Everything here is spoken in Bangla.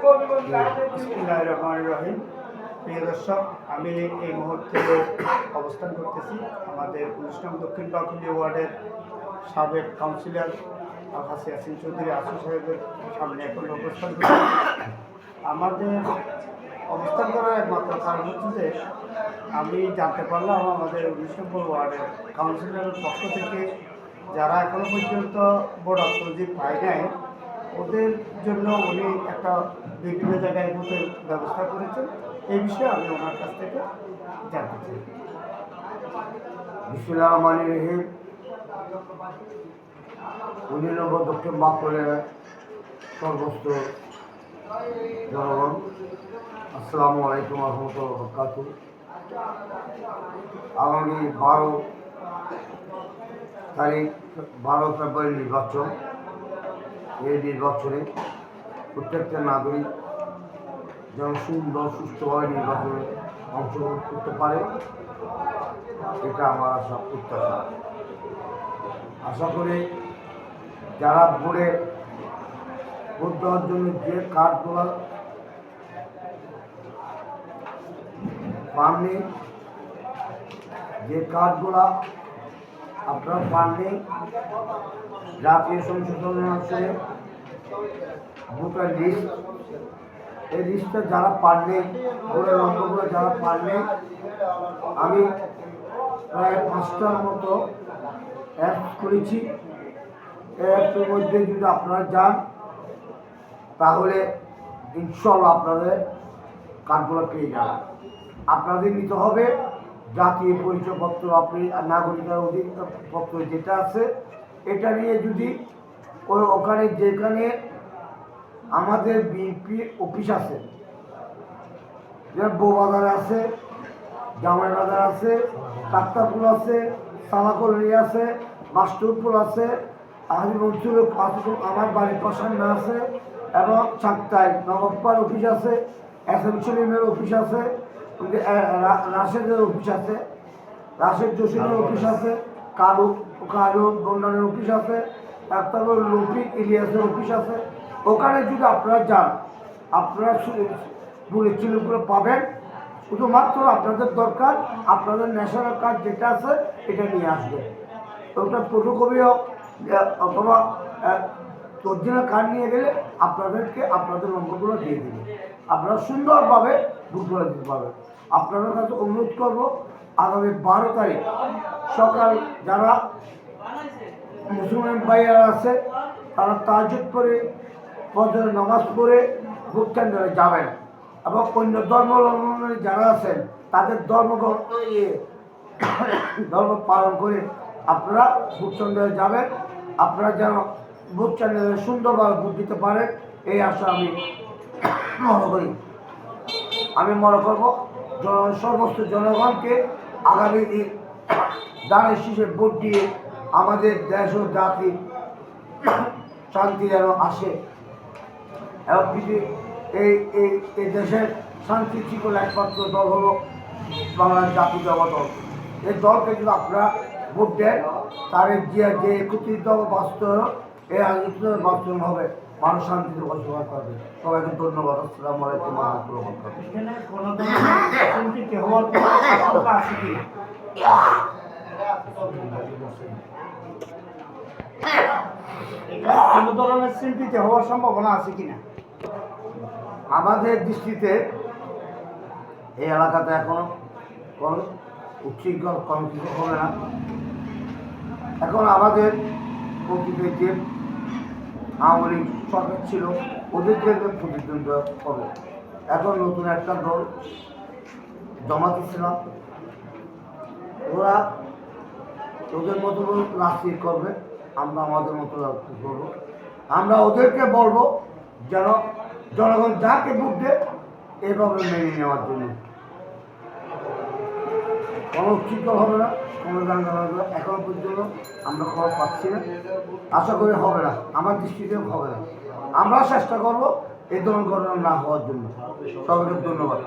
বিসমিল্লাহির রহমানির রহিম। প্রিয় দর্শক, আমি এই মুহূর্তে অবস্থান করতেছি আমাদের ১৯ নং দক্ষিণ বাকুলিয়া ওয়ার্ডের সাবেক কাউন্সিলর আলহাজ ইয়াসিন চৌধুরী আসু সাহেবের সামনে এখন অবস্থান করছি। আমাদের অবস্থান করার একমাত্র কারণ হচ্ছে যে আমি জানতে পারলাম আমাদের ১৯ নম্বর ওয়ার্ডের কাউন্সিলরের পক্ষ থেকে যারা এখনও পর্যন্ত বোর্ড অফ তহজিব পায় নাই, ওদের জন্য উনি একটা বিভিন্ন জায়গায় বুথের ব্যবস্থা করেছেন। এই বিষয়ে আমি ওনার কাছ থেকে জানতে চাই। বিসমিল্লাহির রহমানির রহিম। ১৯ নম্বর দক্ষিণ বাকুলিয়া সর্বস্ত জনগণ, আসসালামু আলাইকুম ওয়া রাহমাতুল্লাহি ওয়া বারাকাতুহু। আগামী 12 তারিখ 12 ফেব্রুয়ারি নির্বাচন। এই নির্বাচনে প্রত্যেকটা নাগরিক যেন সুন্দর সুষ্ঠুভাবে নির্বাচনে অংশগ্রহণ করতে পারে, এটা আমার প্রত্যাশা। আশা করি যারা ভোটে ভোট দেওয়ার জন্য যে কার্ডগুলো পাননি, যে কার্ডগুলা আপনারা পাননি, জাতীয় সংশোধনী আছে ভোটার লিস্ট, এই লিস্টটা যারা পাননি, ভোটের নম্বরগুলো যারা পাননি, আমি প্রায় 5টার মতো অ্যাপ করেছি। এই অ্যাপের মধ্যে যদি আপনারা যান তাহলে ইনশাল্লাহ আপনাদের কার্ডগুলো পেয়ে যাবেন। আপনাদের নিতে হবে জাতীয় পরিচয়পত্র, আপনি নাগরিকের অধিকারপত্র যেটা আছে, এটা নিয়ে যদি ওখানে যেখানে আমাদের বিএনপি অফিস আছে, যেমন বউবাজারে আছে, জামাই বাজার আছে, কাক্তাপুর আছে, সালাকলি আছে, মাস্টারপুর আছে, আজিমপুর আমার বাড়ির পাশান্না আছে, এবং চাকতায় নবাবপাড় অফিস আছে, এসএম সলিমের অফিস আছে, রাশেদের অফিস আছে, রাশেদ জসিমের অফিস আছে, কারু বন্ডানের অফিস আছে, তারপর লফিক ইলিয়াসের অফিস আছে। ওখানে যদি আপনারা যান, আপনারা বুলেট পাবেন। শুধুমাত্র আপনাদের দরকার আপনাদের ন্যাশনাল কার্ড যেটা আছে এটা নিয়ে আসবে। ওটা ফটোকপি হোক অথবা অরিজিনাল কার্ড নিয়ে গেলে আপনাদেরকে আপনাদের নম্বরগুলো দিয়ে দেবে, আপনারা সুন্দরভাবে ভোটগুলো দিতে পারবেন। আপনাদের কাছে অনুরোধ করব, আগামী 12 তারিখ সকাল যারা মুসলমান ভাইয়ারা আছে তারা তাহাজ্জুদ করে ফজরের নামাজ পড়ে ভোট কেন্দ্রে যাবেন, এবং অন্য ধর্মাবলম্বী যারা আছেন তাদের ধর্ম পালন করে আপনারা ভোট কেন্দ্রে যাবেন। আপনারা যেন ভোট কেন্দ্রে সুন্দরভাবে ভোট দিতে পারেন, এই আশা আমি মনে করি। আমি মনে করব সমস্ত জনগণকে আগামী দিন দানের শীষে ভোট দিয়ে আমাদের দেশ ও জাতি শান্তি যেন আসে, এবং এই দেশের শান্তি শিকল একমাত্র দল হলো বাংলার জাতীয়তাবাদী দল। এই দলকে যদি আপনারা ভোট দেন তার যে 31 বাস্তবায়ন, এই আলোচিত বাস্তবায়ন হবে, মানুষ শান্তিতে বসবাস করবে। সবাইকে ধন্যবাদ। আসসালামু আলাইকুম ওয়া রাহমাতুল্লাহি ওয়া বারাকাতুহু। কোনো ধরনের চিন্তিত হওয়ার সম্ভাবনা আছে কিনা? আমাদের দৃষ্টিতে এই এলাকাতে এখনো কোনো উচ্ছৃঙ্খল কোনো কিছু হবে না। এখন আমাদের অতীতের যে আওয়ামী লীগ সরকার ছিল ওদেরকে প্রতিদ্বন্দ্বিতা হবে। এখন নতুন একটা দল জামাত ইসলাম, ওরা ওদের মতো রাজনীতি করবে, আমরা আমাদের মতো রাজনীতি করবো। আমরা ওদেরকে বলবো যেন জনগণ যাকে ভোট দেয় এভাবে মেনে নেওয়ার জন্য। কোনো উচ্ছৃঙ্খল হবে না, কোনো দাঙ্গা হবে না। এখনো পর্যন্ত আমরা খবর পাচ্ছি না, আশা করি হবে না, আমার দৃষ্টিতেও হবে না। আমরা চেষ্টা করবো এই ধরনের ঘটনা না হওয়ার জন্য। সবাইকে ধন্যবাদ।